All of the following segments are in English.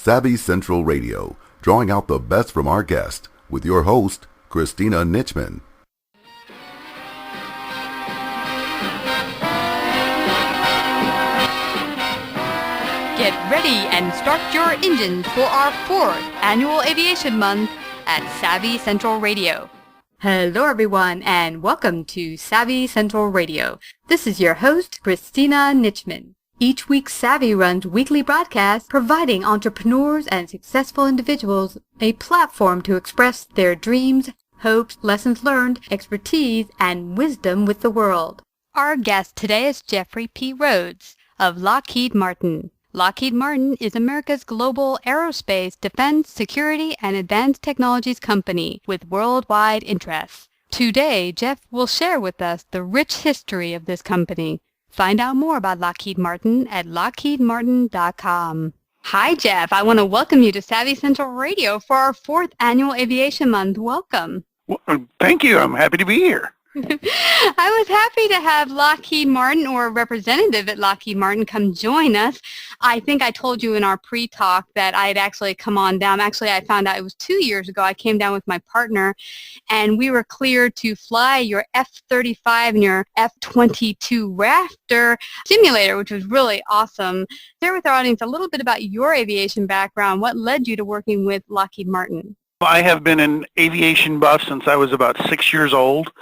Savvy Central Radio, drawing out the best from our guest with your host, Christina Nitchman. Get ready and start your engines for our 4th annual Aviation Month at Savvy Central Radio. Hello everyone and welcome to Savvy Central Radio. This is your host, Christina Nitchman. Each week, Savvy runs weekly broadcasts providing entrepreneurs and successful individuals a platform to express their dreams, hopes, lessons learned, expertise, and wisdom with the world. Our guest today is Jeffrey P. Rhodes of Lockheed Martin. Lockheed Martin is America's global aerospace, defense, security, and advanced technologies company with worldwide interests. Today, Jeff will share with us the rich history of this company. Find out more about Lockheed Martin at lockheedmartin.com. Hi, Jeff. I want to welcome you to Savvy Central Radio for our 4th annual Aviation Month. Welcome. Well, thank you. I'm happy to be here. I was happy to have Lockheed Martin or a representative at Lockheed Martin come join us. I think I told you in our pre-talk that I had actually come on down. Actually, I found out it was 2 years ago. I came down with my partner, and we were cleared to fly your F-35 and your F-22 Raptor simulator, which was really awesome. Share with our audience a little bit about your aviation background. What led you to working with Lockheed Martin? I have been an aviation buff since I was about 6 years old.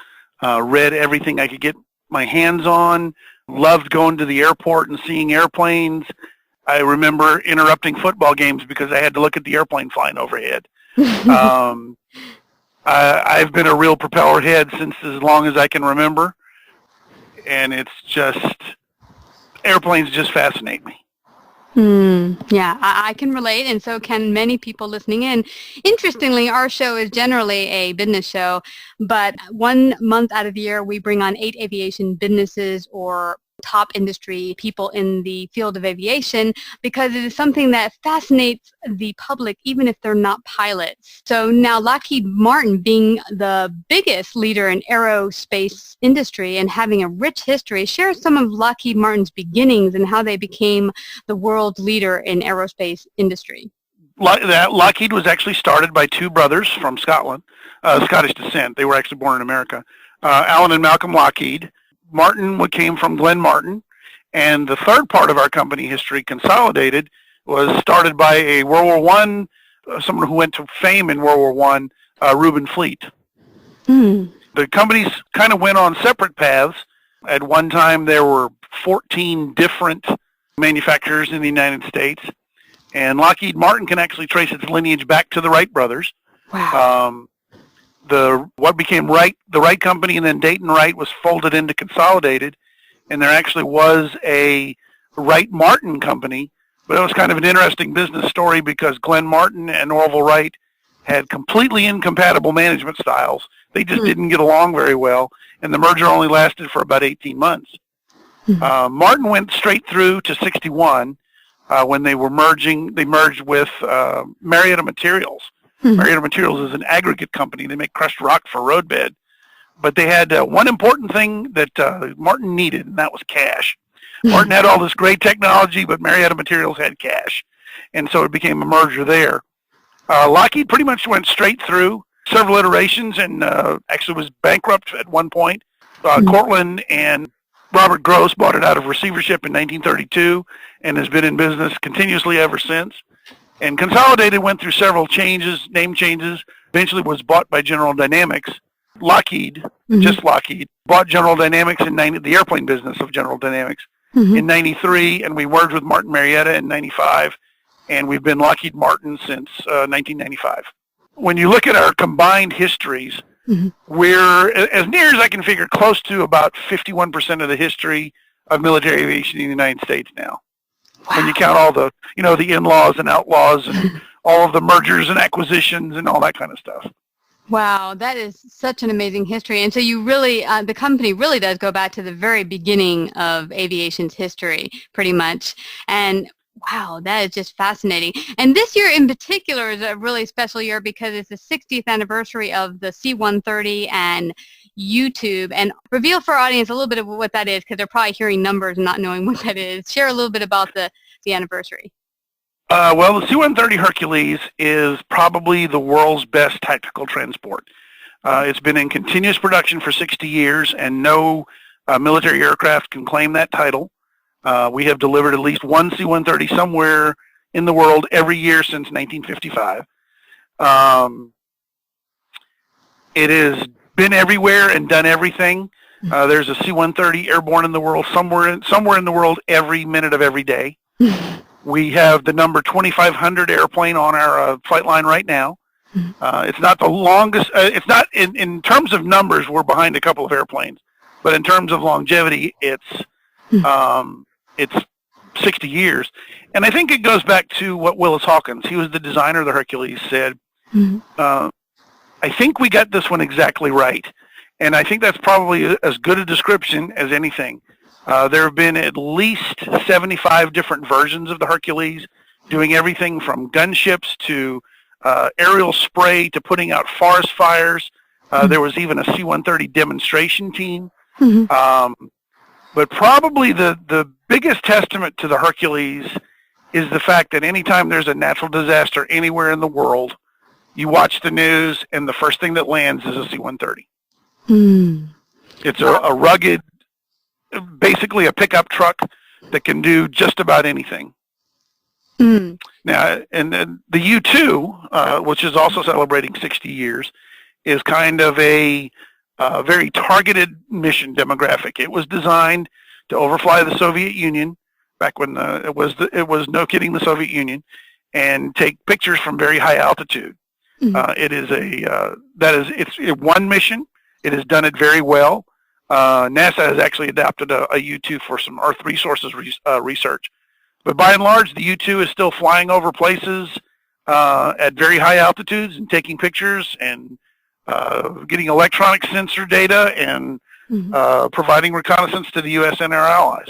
Read everything I could get my hands on, loved going to the airport and seeing airplanes. I remember interrupting football games because I had to look at the airplane flying overhead. I've been a real propeller head since as long as I can remember, and it's just, airplanes just fascinate me. Yeah, I can relate, and so can many people listening in. Interestingly, our show is generally a business show, but 1 month out of the year, we bring on 8 aviation businesses or top industry people in the field of aviation because it is something that fascinates the public, even if they're not pilots. So now Lockheed Martin, being the biggest leader in aerospace industry and having a rich history, share some of Lockheed Martin's beginnings and how they became the world leader in aerospace industry. Lockheed was actually started by 2 brothers from Scotland, Scottish descent. They were actually born in America. Alan and Malcolm Lockheed. Martin came from Glenn Martin, and the third part of our company history, Consolidated, was started by a World War I, someone who went to fame in World War I, Reuben Fleet. The companies kind of went on separate paths. At one time, there were 14 different manufacturers in the United States, and Lockheed Martin can actually trace its lineage back to the Wright brothers. Wow. What became Wright, the Wright Company, and then Dayton Wright was folded into Consolidated, and there actually was a Wright Martin Company, but it was kind of an interesting business story because Glenn Martin and Orville Wright had completely incompatible management styles. They just didn't get along very well, and the merger only lasted for about 18 months. Martin went straight through to 61 when they were merging. They merged with Marietta Materials. Marietta Materials is an aggregate company. They make crushed rock for roadbed. But they had one important thing that Martin needed, and that was cash. Martin had all this great technology, but Marietta Materials had cash. And so it became a merger there. Lockheed pretty much went straight through several iterations and actually was bankrupt at one point. Cortland and Robert Gross bought it out of receivership in 1932 and has been in business continuously ever since. And Consolidated went through several changes, name changes, eventually was bought by General Dynamics. Lockheed, just Lockheed, bought General Dynamics in the airplane business of General Dynamics in 93, and we merged with Martin Marietta in 95, and we've been Lockheed Martin since 1995. When you look at our combined histories, we're, as near as I can figure, close to about 51% of the history of military aviation in the United States now. Wow. When you count all the, the in-laws and outlaws and all of the mergers and acquisitions and all that kind of stuff. Wow, that is such an amazing history. And so you really, the company really does go back to the very beginning of aviation's history, pretty much. And wow, that is just fascinating. And this year in particular is a really special year because it's the 60th anniversary of the C-130 and YouTube. And reveal for our audience a little bit of what that is, because they're probably hearing numbers and not knowing what that is. Share a little bit about the anniversary. Well, the C-130 Hercules is probably the world's best tactical transport. It's been in continuous production for 60 years, and no military aircraft can claim that title. We have delivered at least one C-130 somewhere in the world every year since 1955. It has been everywhere and done everything. There's a C-130 airborne in the world somewhere in the world every minute of every day. We have the number 2500 airplane on our flight line right now. It's not the longest. It's not in terms of numbers. We're behind a couple of airplanes, but in terms of longevity, it's 60 years. And I think it goes back to what Willis Hawkins, he was the designer of the Hercules, said. I think we got this one exactly right, and I think that's probably as good a description as anything. There have been at least 75 different versions of the Hercules, doing everything from gunships to aerial spray to putting out forest fires. There was even a C-130 demonstration team. But probably the biggest testament to the Hercules is the fact that anytime there's a natural disaster anywhere in the world, you watch the news and the first thing that lands is a C-130. It's a rugged, basically a pickup truck that can do just about anything. Now, and then the U-2, which is also celebrating 60 years, is kind of a very targeted mission demographic. It was designed to overfly the Soviet Union back when it was no kidding the Soviet Union, and take pictures from very high altitude. It is it's one mission. It has done it very well. NASA has actually adopted a U-2 for some Earth resources research. But by and large, the U-2 is still flying over places at very high altitudes and taking pictures and getting electronic sensor data and providing reconnaissance to the U.S. and our allies.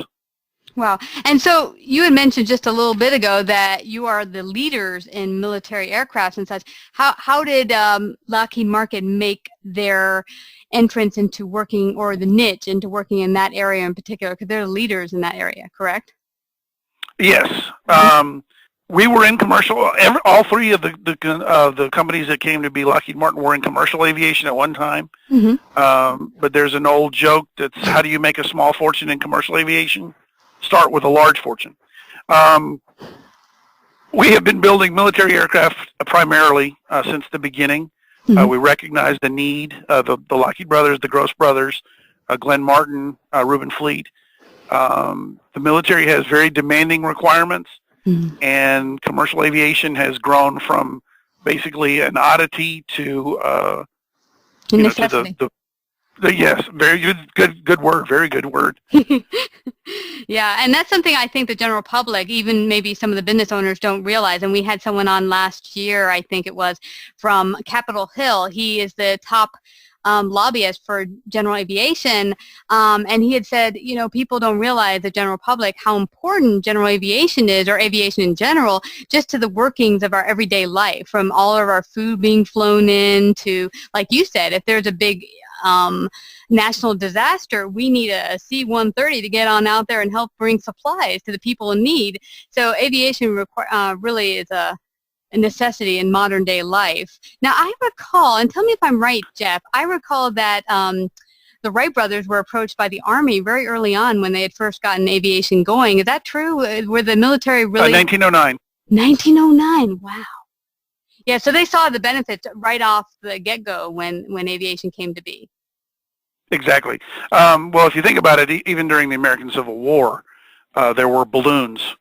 Wow. And so you had mentioned just a little bit ago that you are the leaders in military aircraft and such. How did Lockheed Martin make their entrance into working, or the niche into working in that area in particular? Because they're leaders in that area, correct? Yes. We were in commercial. All three of the companies that came to be Lockheed Martin were in commercial aviation at one time. But there's an old joke that's, how do you make a small fortune in commercial aviation? Start with a large fortune. We have been building military aircraft primarily since the beginning. We recognize the need, the Lockheed brothers, the Gross brothers, Glenn Martin, Reuben Fleet. The military has very demanding requirements, and commercial aviation has grown from basically an oddity to necessity. Yes, very good word, very good word. Yeah, and that's something I think the general public, even maybe some of the business owners, don't realize. And we had someone on last year, I think it was, from Capitol Hill. He is the top lobbyist for general aviation, and he had said, people don't realize, the general public, how important general aviation is, or aviation in general, just to the workings of our everyday life, from all of our food being flown in to, like you said, if there's a big national disaster, we need a C-130 to get on out there and help bring supplies to the people in need. So aviation really is a necessity in modern day life. Now, I recall, and tell me if I'm right, Jeff, I recall that the Wright brothers were approached by the Army very early on when they had first gotten aviation going. Is that true? Were the military really... 1909. 1909, wow. Yeah, so they saw the benefits right off the get-go when aviation came to be. Exactly. Well, if you think about it, even during the American Civil War, there were balloons,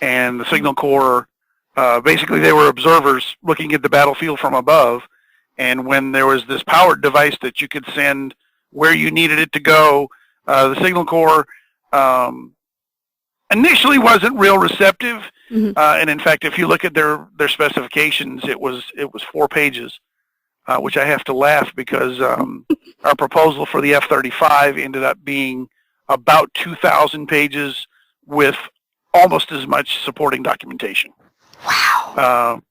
and the Signal Corps, basically they were observers looking at the battlefield from above, and when there was this powered device that you could send where you needed it to go, the Signal Corps initially wasn't real receptive, and in fact, if you look at their specifications, it was 4 pages, which I have to laugh because our proposal for the F-35 ended up being about 2,000 pages with almost as much supporting documentation. Wow.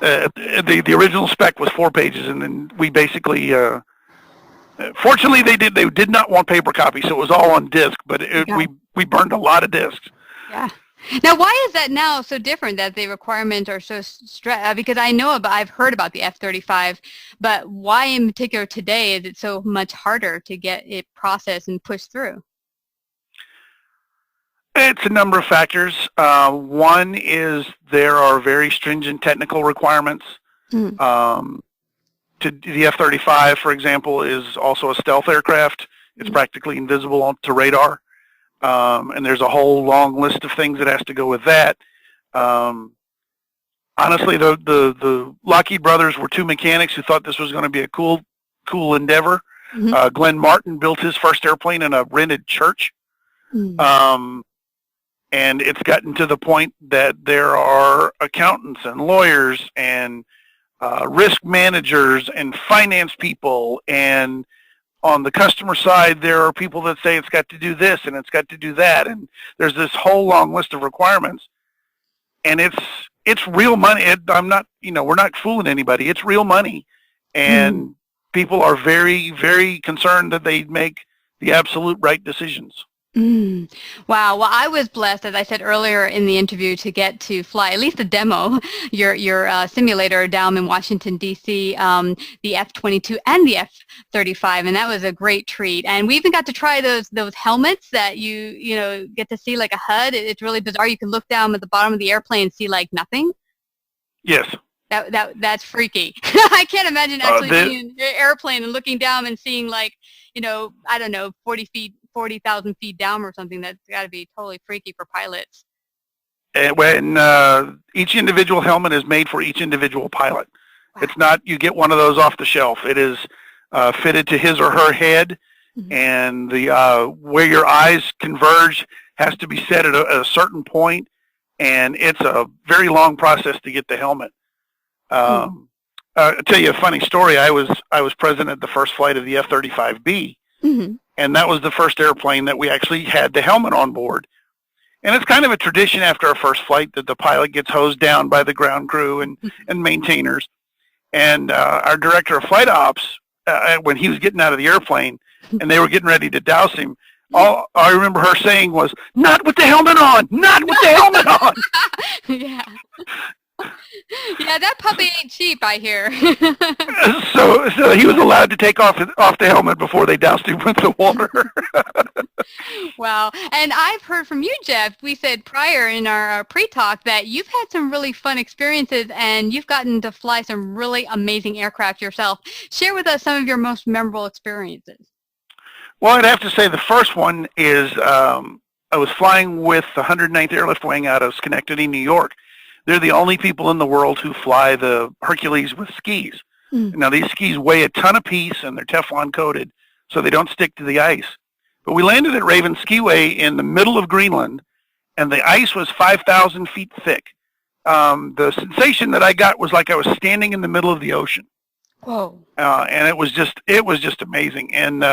The original spec was 4 pages, and then we basically, fortunately, they did not want paper copies, so it was all on disc. But we burned a lot of discs. Yeah. Now, why is that now so different that the requirements are so strict? Because I've heard about the F-35, but why in particular today is it so much harder to get it processed and pushed through? It's a number of factors. One is there are very stringent technical requirements. Mm. To the F-35, for example, is also a stealth aircraft. It's practically invisible to radar. And there's a whole long list of things that has to go with that. Honestly, the Lockheed brothers were two mechanics who thought this was going to be a cool endeavor. Mm-hmm. Glenn Martin built his first airplane in a rented church. Mm. And it's gotten to the point that there are accountants and lawyers and risk managers and finance people, and on the customer side, there are people that say it's got to do this and it's got to do that, and there's this whole long list of requirements, and it's real money. I'm not, we're not fooling anybody. It's real money, and people are very, very concerned that they make the absolute right decisions. Mm. Wow. Well, I was blessed, as I said earlier in the interview, to get to fly at least a demo your simulator down in Washington D.C. The F-22 and the F-35, and that was a great treat. And we even got to try those helmets that you get to see like a HUD. It's really bizarre. You can look down at the bottom of the airplane and see like nothing. Yes. That's freaky. I can't imagine actually being in an airplane and looking down and seeing like, I don't know, 40,000 feet down or something. That's got to be totally freaky for pilots. And when each individual helmet is made for each individual pilot. Wow. It's not you get one of those off the shelf. It is fitted to his or her head, and the where your eyes converge has to be set at a certain point, and it's a very long process to get the helmet. I'll tell you a funny story. I was present at the first flight of the F-35B, and that was the first airplane that we actually had the helmet on board. And it's kind of a tradition after our first flight that the pilot gets hosed down by the ground crew and maintainers. And our director of flight ops, when he was getting out of the airplane and they were getting ready to douse him, all I remember her saying was, "Not with the helmet on! Not with the helmet on!" Yeah. Yeah, that puppy ain't cheap, I hear. So he was allowed to take off the helmet before they doused him with the water. Wow. And I've heard from you, Jeff. We said prior in our pre-talk that you've had some really fun experiences and you've gotten to fly some really amazing aircraft yourself. Share with us some of your most memorable experiences. Well, I'd have to say the first one is I was flying with the 109th Airlift Wing out of Schenectady, New York. They're the only people in the world who fly the Hercules with skis. Now, these skis weigh a ton apiece, and they're Teflon coated, so they don't stick to the ice. But we landed at Raven Skiway in the middle of Greenland, and the ice was 5,000 feet thick. The sensation that I got was like I was standing in the middle of the ocean. Whoa! And it was just amazing. And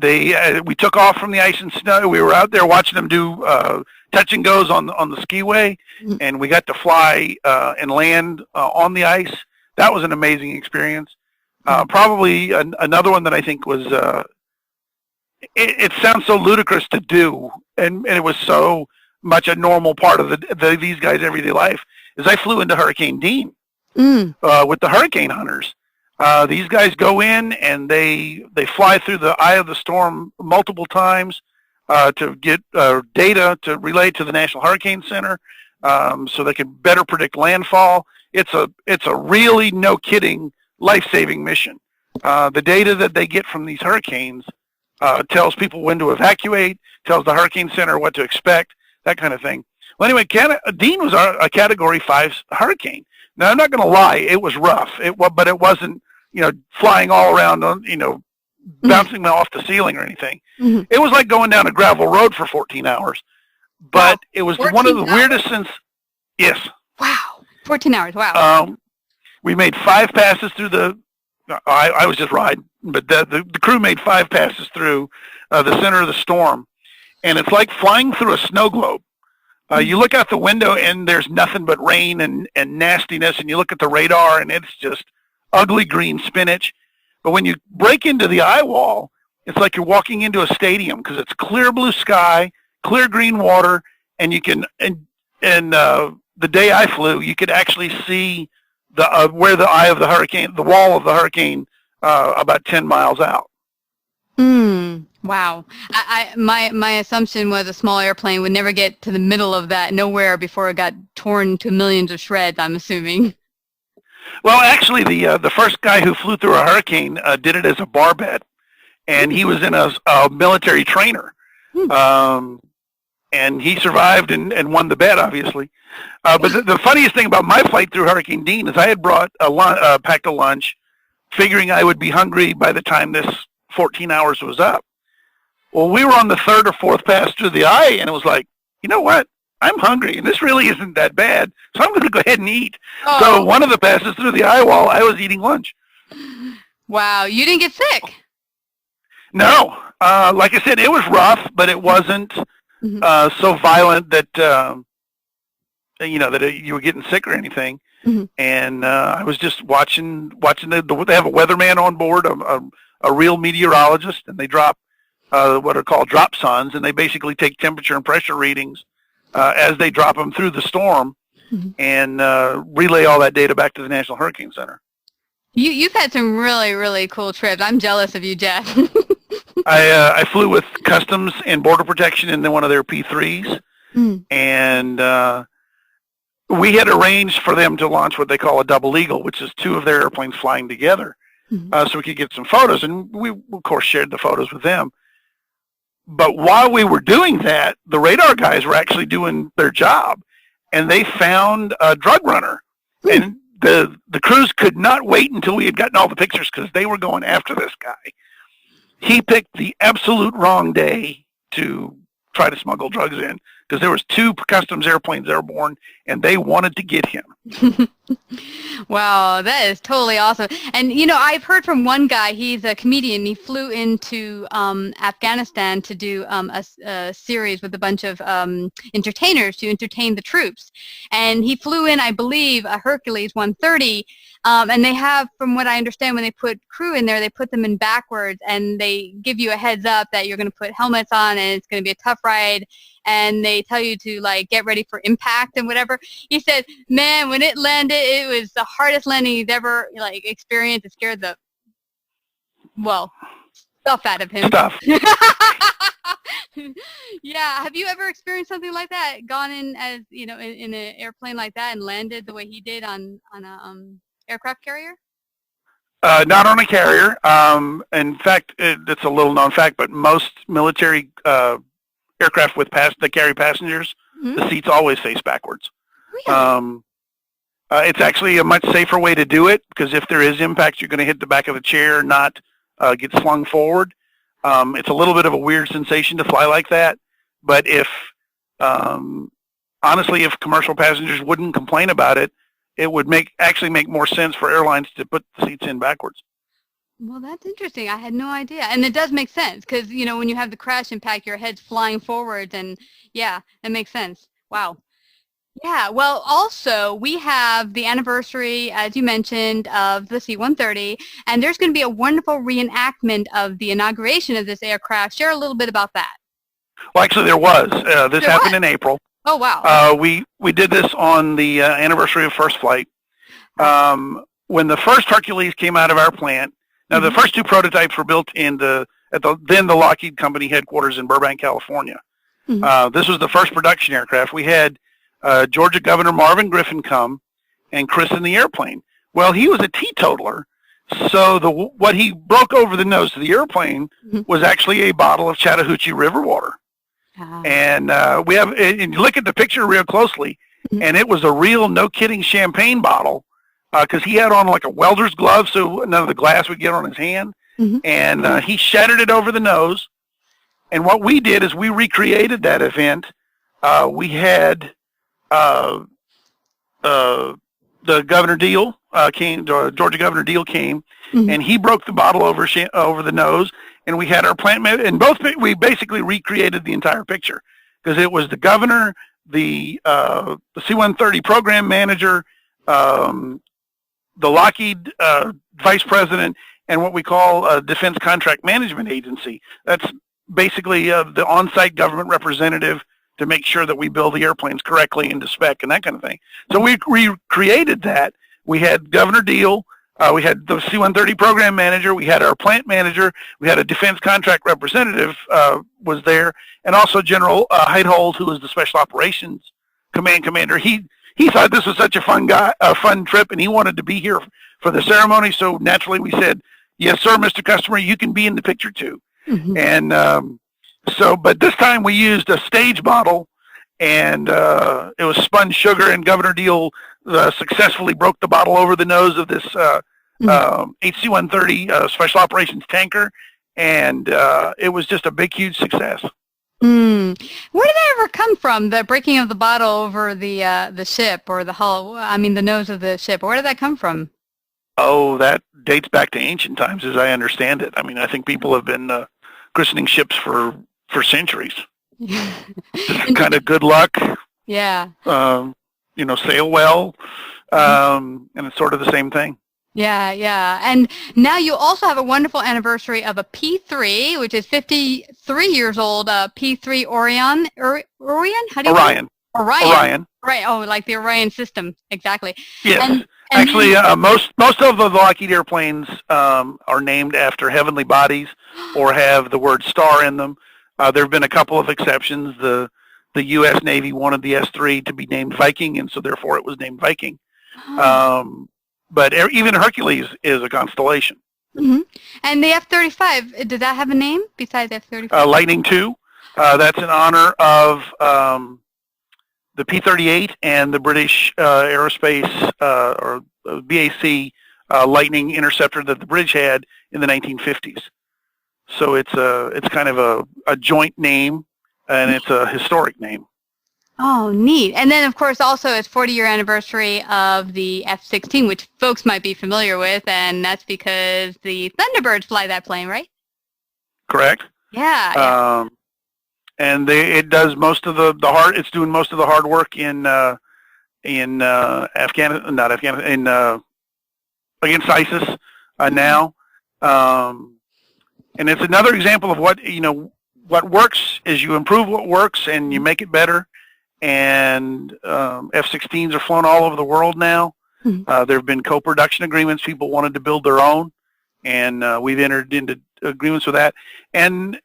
we took off from the ice and snow. We were out there watching them do touch and goes on the skiway, and we got to fly and land on the ice. That was an amazing experience. Probably another one that I think was it sounds so ludicrous to do, and it was so much a normal part of these guys' everyday life, is I flew into Hurricane Dean with the hurricane hunters. These guys go in and they fly through the eye of the storm multiple times to get data to relay to the National Hurricane Center so they can better predict landfall. It's a really, no kidding, life-saving mission. The data that they get from these hurricanes tells people when to evacuate, tells the Hurricane Center what to expect, that kind of thing. Well, anyway, Dean was a Category 5 hurricane. Now, I'm not going to lie, it was rough, but it wasn't, flying all around, bouncing off the ceiling or anything. It was like going down a gravel road for 14 hours. But it was one of the weirdest since, yes. Wow, 14 hours, wow. We made 5 passes through I was just riding, but the crew made 5 passes through the center of the storm. And it's like flying through a snow globe. You look out the window and there's nothing but rain and nastiness, and you look at the radar and it's just ugly green spinach. But when you break into the eye wall, it's like you're walking into a stadium because it's clear blue sky, clear green water, and you can the day I flew, you could actually see the where the eye of the hurricane, the wall of the hurricane, about 10 miles out. Wow. My assumption was a small airplane would never get to the middle of that, nowhere before it got torn to millions of shreds, I'm assuming. Well, actually, the first guy who flew through a hurricane did it as a bar bet, and he was in a military trainer. And he survived and won the bet, obviously. But the funniest thing about my flight through Hurricane Dean is I had brought packed a lunch, figuring I would be hungry by the time this 14 hours was up. Well, we were on the third or fourth pass through the eye, and it was like, you know what? I'm hungry, and this really isn't that bad, so I'm going to go ahead and eat. Oh. So one of the passes through the eye wall, I was eating lunch. Wow. You didn't get sick? No. Like I said, it was rough, but it wasn't so violent that, you were getting sick or anything. And I was just watching they have a weatherman on board, a real meteorologist, and they drop what are called drop sons, and they basically take temperature and pressure readings as they drop them through the storm and relay all that data back to the National Hurricane Center. You've had some really, really cool trips. I'm jealous of you, Jeff. I flew with Customs and Border Protection in one of their P3s, and we had arranged for them to launch what they call a double eagle, which is two of their airplanes flying together, so we could get some photos, and we, of course, shared the photos with them. But while we were doing that, the radar guys were actually doing their job, and they found a drug runner, and the crews could not wait until we had gotten all the pictures because they were going after this guy. He picked the absolute wrong day to try to smuggle drugs in because there was two Customs airplanes airborne, and they wanted to get him. Wow, that is totally awesome. And, I've heard from one guy, he's a comedian. He flew into Afghanistan to do a series with a bunch of entertainers to entertain the troops. And he flew in, I believe, a Hercules 130. And they have, from what I understand, when they put crew in there, they put them in backwards, and they give you a heads up that you're going to put helmets on and it's going to be a tough ride. And they tell you to, get ready for impact and whatever. He said, man, when it landed, it was the hardest landing he's ever, experienced. It scared the, stuff out of him. Stuff. Yeah. Have you ever experienced something like that? Gone in as, in an airplane like that and landed the way he did on a aircraft carrier? Not on a carrier. In fact, it's a little known fact, but most military aircraft that carry passengers, the seats always face backwards. Really? It's actually a much safer way to do it because if there is impact, you're going to hit the back of the chair, not get slung forward. It's a little bit of a weird sensation to fly like that, but honestly, if commercial passengers wouldn't complain about it, it would actually make more sense for airlines to put the seats in backwards. Well, that's interesting. I had no idea. And it does make sense because, when you have the crash impact, your head's flying forwards, and yeah, that makes sense. Wow. Yeah, well, also, we have the anniversary, as you mentioned, of the C-130, and there's going to be a wonderful reenactment of the inauguration of this aircraft. Share a little bit about that. Well, actually, there was. This happened in April. Oh, wow. We did this on the anniversary of first flight. When the first Hercules came out of our plant, now the first two prototypes were built at the Lockheed Company headquarters in Burbank, California. This was the first production aircraft. We had Georgia Governor Marvin Griffin come and christen the airplane. Well, he was a teetotaler, so what he broke over the nose to the airplane was actually a bottle of Chattahoochee River water. And and you look at the picture real closely, and it was a real, no kidding, champagne bottle, because he had on like a welder's glove, so none of the glass would get on his hand. And he shattered it over the nose. And what we did is we recreated that event. We had the Governor Deal came, Georgia Governor Deal came, and he broke the bottle over the nose. And we had our plant, and we basically recreated the entire picture because it was the governor, the C-130 program manager, the Lockheed vice president, and what we call a defense contract management agency. That's basically the on-site government representative to make sure that we build the airplanes correctly and to spec and that kind of thing. So we recreated that. We had Governor Deal. We had the C-130 program manager. We had our plant manager. We had a defense contract representative was there, and also General Heithold, who was the special operations command commander. He thought this was such a fun trip, and he wanted to be here for the ceremony. So naturally, we said, "Yes, sir, Mr. Customer, you can be in the picture too." Mm-hmm. And but this time we used a stage bottle, and it was spun sugar, and Governor Deal successfully broke the bottle over the nose of this HC-130 Special Operations tanker, and it was just a big, huge success. Where did that ever come from, the breaking of the bottle over the ship, or the hull, the nose of the ship? Where did that come from? Oh, that dates back to ancient times, as I understand it. I mean, I think people have been christening ships for centuries. Just kind of good luck. Yeah. Sail well, and it's sort of the same thing. Yeah, yeah. And now you also have a wonderful anniversary of a P-3, which is 53 years old, P-3 Orion. Orion? How do you Orion. Orion. Right. Oh, like the Orion system. Exactly. Yes. And actually, most of the Lockheed airplanes are named after heavenly bodies or have the word star in them. There have been a couple of exceptions. The U.S. Navy wanted the S-3 to be named Viking, and so therefore it was named Viking. But even Hercules is a constellation. Mm-hmm. And the F-35, does that have a name besides F-35? Lightning II. That's in honor of the P-38 and the British aerospace or BAC Lightning interceptor that the British had in the 1950s. So it's kind of a joint name, and it's a historic name. Oh, neat. And then, of course, also it's 40-year anniversary of the F-16, which folks might be familiar with, and that's because the Thunderbirds fly that plane, right? Correct. Yeah. And it does most of the hard. It's doing most of the hard work in Afghanistan, not Afghanistan, against ISIS now. And it's another example of what works is you improve what works and you make it better. And F-16s are flown all over the world now. Mm-hmm. There have been co-production agreements. People wanted to build their own, and we've entered into agreements with that. And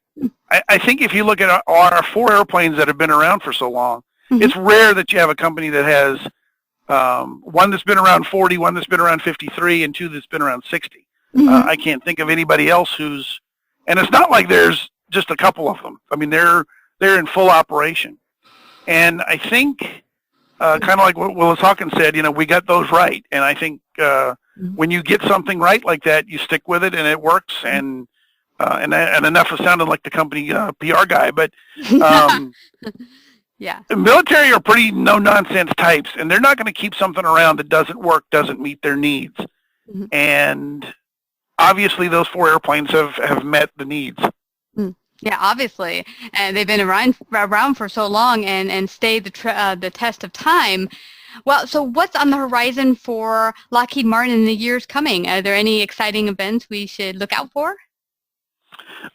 I think if you look at our 4 airplanes that have been around for so long, mm-hmm. it's rare that you have a company that has one that's been around 40, one that's been around 53, and 2 that's been around 60. Mm-hmm. I can't think of anybody else who's, and it's not like there's just a couple of them. I mean, they're in full operation. And I think, kind of like what Willis Hawkins said, we got those right. And I think when you get something right like that, you stick with it, and it works. And enough of sounding like the company PR guy, but yeah, the military are pretty no-nonsense types, and they're not going to keep something around that doesn't work, doesn't meet their needs. Mm-hmm. And obviously, those 4 airplanes have met the needs. Mm. Yeah, obviously, and they've been around for so long and stayed the test of time. Well, so what's on the horizon for Lockheed Martin in the years coming? Are there any exciting events we should look out for?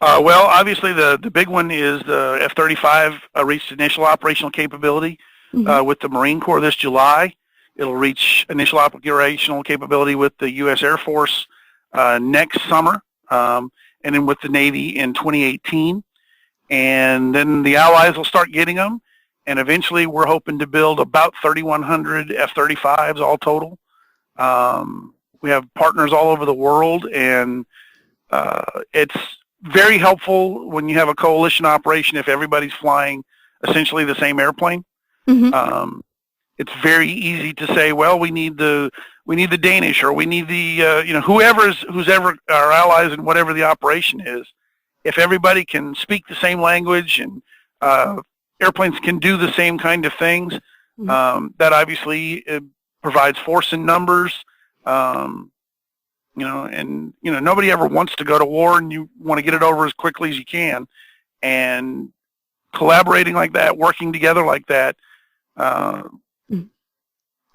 Well, obviously, the big one is the F-35 reached initial operational capability mm-hmm. With the Marine Corps this July. It'll reach initial operational capability with the U.S. Air Force next summer. And then with the Navy in 2018. And then the Allies will start getting them. And eventually we're hoping to build about 3,100 F-35s all total. We have partners all over the world, and it's very helpful when you have a coalition operation if everybody's flying essentially the same airplane. Mm-hmm. It's very easy to say, well, we need the Danish, or we need the who's ever our allies in whatever the operation is. If everybody can speak the same language and airplanes can do the same kind of things, mm-hmm. That obviously provides force in numbers. Nobody ever wants to go to war, and you want to get it over as quickly as you can. And collaborating like that, working together like that,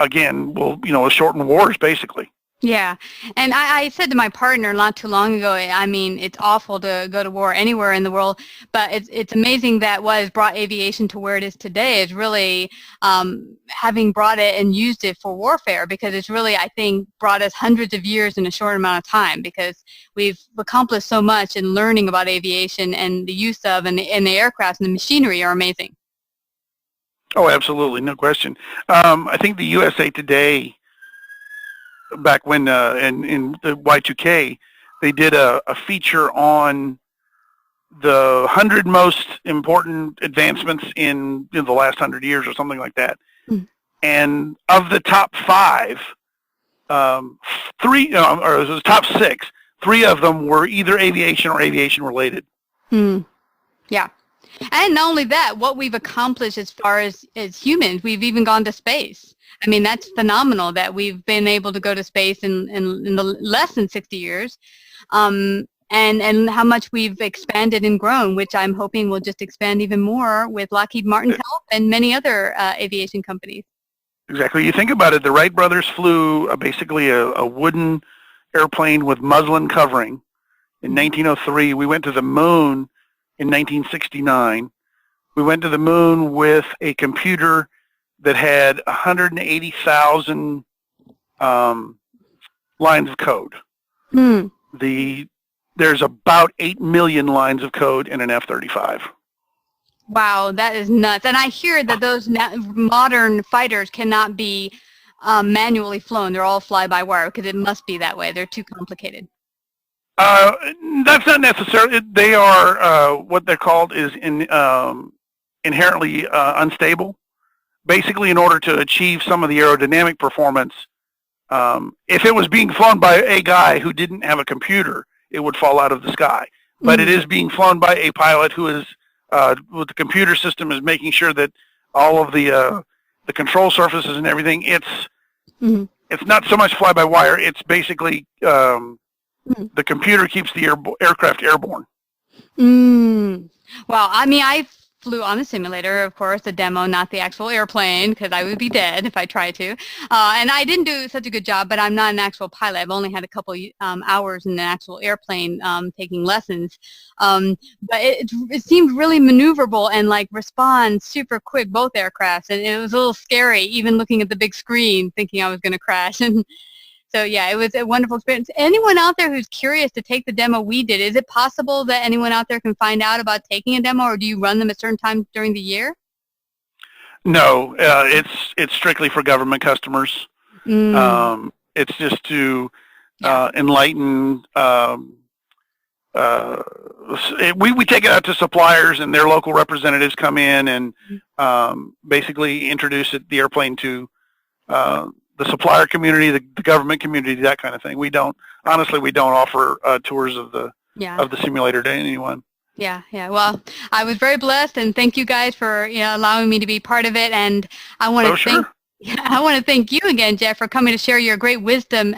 again, will shorten wars basically. Yeah. And I said to my partner not too long ago, I mean, it's awful to go to war anywhere in the world, but it's amazing that what has brought aviation to where it is today is really having brought it and used it for warfare, because it's really, I think, brought us hundreds of years in a short amount of time, because we've accomplished so much in learning about aviation, and the use of and the aircraft and the machinery are amazing. Oh, absolutely. No question. I think the USA Today, back when in the Y2K, they did a feature on the 100 most important advancements in the last 100 years or something like that. Mm. And of the top 5, 3, or it was top 6, 3 of them were either aviation or aviation related. Yeah. And not only that, what we've accomplished as far as humans, we've even gone to space. I mean, that's phenomenal that we've been able to go to space in the less than 60 years, and how much we've expanded and grown, which I'm hoping will just expand even more with Lockheed Martin's help and many other aviation companies. Exactly. You think about it, the Wright brothers flew basically a wooden airplane with muslin covering in 1903. We went to the moon in 1969. We went to the moon with a computer that had 180,000 lines of code. There's about 8 million lines of code in an F-35. Wow, that is nuts. And I hear that those modern fighters cannot be manually flown. They're all fly-by-wire, because it must be that way. They're too complicated. That's not necessarily. They are what they're called is inherently unstable. Basically, in order to achieve some of the aerodynamic performance, if it was being flown by a guy who didn't have a computer, it would fall out of the sky. But it is being flown by a pilot who is, with the computer system, is making sure that all of the control surfaces and everything. It's not so much fly-by-wire. It's basically the computer keeps the aircraft airborne. Well, I mean, I flew on the simulator, of course, the demo, not the actual airplane, because I would be dead if I tried to. And I didn't do such a good job, but I'm not an actual pilot. I've only had a couple hours in an actual airplane taking lessons. But it seemed really maneuverable and like respond super quick, both aircrafts. And it was a little scary, even looking at the big screen, thinking I was going to crash. And so, yeah, it was a wonderful experience. Anyone out there who's curious to take the demo we did, is it possible that anyone out there can find out about taking a demo, or do you run them at certain times during the year? No, it's strictly for government customers. It's just to enlighten. We take it out to suppliers, and their local representatives come in and basically introduce the airplane to the supplier community, the government community, that kind of thing. We don't offer tours of the simulator to anyone. Yeah. Well, I was very blessed, and thank you guys for allowing me to be part of it. And I want to thank you again, Jeff, for coming to share your great wisdom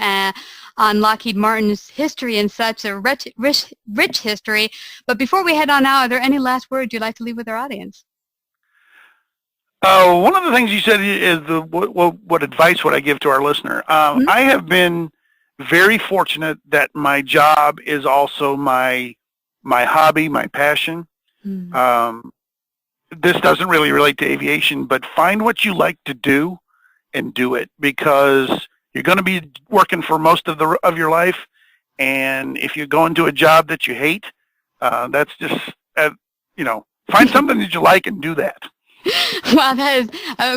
on Lockheed Martin's history and such a rich history. But before we head on out, are there any last words you'd like to leave with our audience? One of the things you said is what advice would I give to our listener? I have been very fortunate that my job is also my hobby, my passion. This doesn't really relate to aviation, but find what you like to do and do it, because you're going to be working for most of your life, and if you go into a job that you hate, that's just find something that you like and do that. Well, that is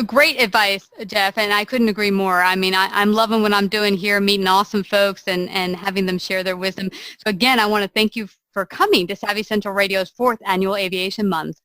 great advice, Jeff, and I couldn't agree more. I mean, I'm loving what I'm doing here, meeting awesome folks and having them share their wisdom. So again, I want to thank you for coming to Savvy Central Radio's 4th Annual Aviation Month.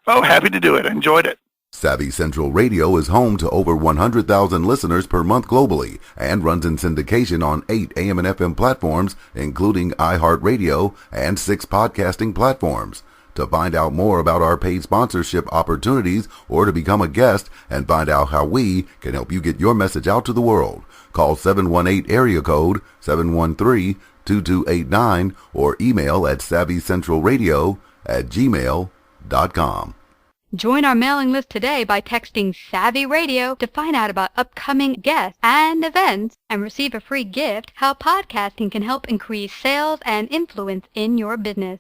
Oh, happy to do it. Enjoyed it. Savvy Central Radio is home to over 100,000 listeners per month globally and runs in syndication on 8 AM and FM platforms, including iHeartRadio and 6 podcasting platforms. To find out more about our paid sponsorship opportunities or to become a guest and find out how we can help you get your message out to the world, call 718 area code 713-2289 or email at savvycentralradio@gmail.com. Join our mailing list today by texting Savvy Radio to find out about upcoming guests and events and receive a free gift, how podcasting can help increase sales and influence in your business.